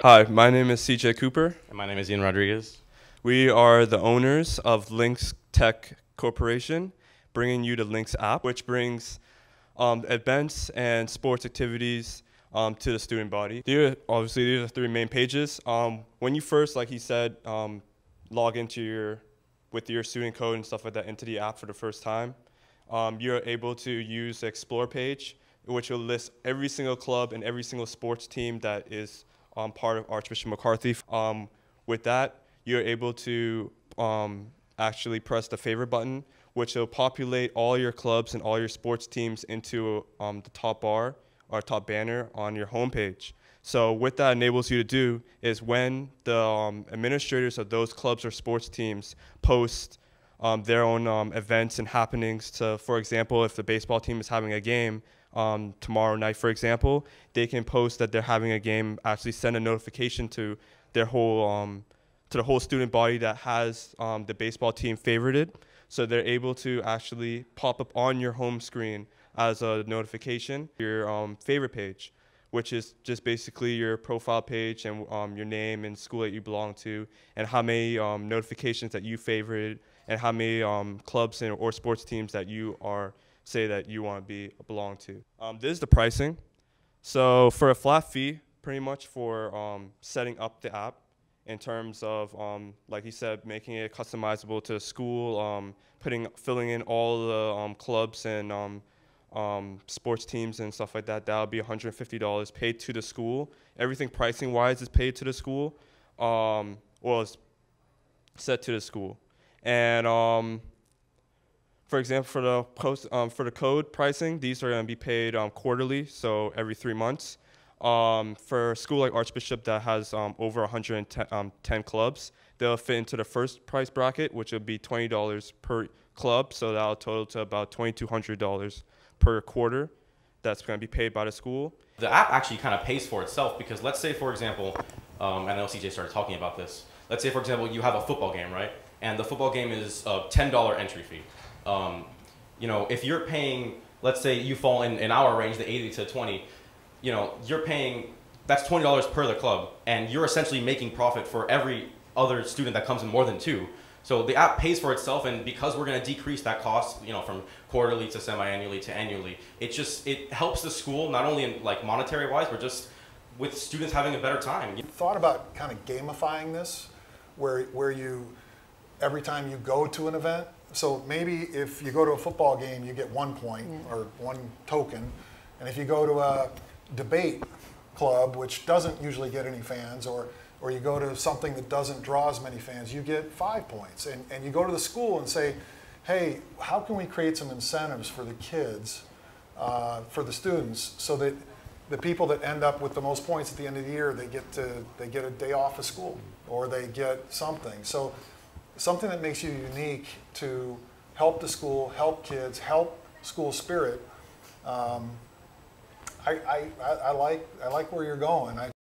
Hi, my name is CJ Cooper. And my name is Ian Rodriguez. We are the owners of Lynx Tech Corporation, bringing you the Lynx app, which brings events and sports activities to the student body. Obviously, these are three main pages. When you first, like he said, log into with your student code and stuff like that into the app for the first time, you're able to use the Explore page, which will list every single club and every single sports team that is part of Archbishop McCarthy. With that, you're able to actually press the favorite button, which will populate all your clubs and all your sports teams into the top bar or top banner on your homepage. So what that enables you to do is when the administrators of those clubs or sports teams post their own events and happenings to, for example, if the baseball team is having a game tomorrow night, for example, they can post that they're having a game, actually send a notification to their whole to the whole student body that has the baseball team favorited. So they're able to actually pop up on your home screen as a notification, your favorite page, which is just basically your profile page and your name and school that you belong to, and how many notifications that you favorited, and how many clubs or sports teams that you say that you want to belong to. This is the pricing. So for a flat fee, pretty much for setting up the app, in terms of, like he said, making it customizable to school, filling in all the clubs and sports teams and stuff like that, that'll be $150 paid to the school. Everything pricing-wise is paid to the school, well, it's set to the school. And for example, for the code pricing, these are going to be paid quarterly, so every 3 months. For a school like Archbishop that has over 110 clubs, they'll fit into the first price bracket, which will be $20 per club, so that'll total to about $2,200 per quarter. That's going to be paid by the school. The app actually kind of pays for itself because let's say, for example, I know CJ started talking about this. Let's say, for example, you have a football game, right? And the football game is a $10 entry fee. You know, if you're paying, let's say you fall in our range, the 80 to 20, you know, you're paying, that's $20 per the club, and you're essentially making profit for every other student that comes in more than two. So the app pays for itself, and because we're going to decrease that cost, you know, from quarterly to semi-annually to annually, it helps the school not only in like monetary wise, but just with students having a better time. Thought about kind of gamifying this, where you, every time you go to an event, so maybe if you go to a football game, you get 1 point or 1 token, and if you go to a debate club, which doesn't usually get any fans, or you go to something that doesn't draw as many fans, you get 5 points. And you go to the school and say, hey, how can we create some incentives for the kids, for the students, so that the people that end up with the most points at the end of the year, they get a day off of school, or they get something. So something that makes you unique to help the school, help kids, help school spirit. I like where you're going.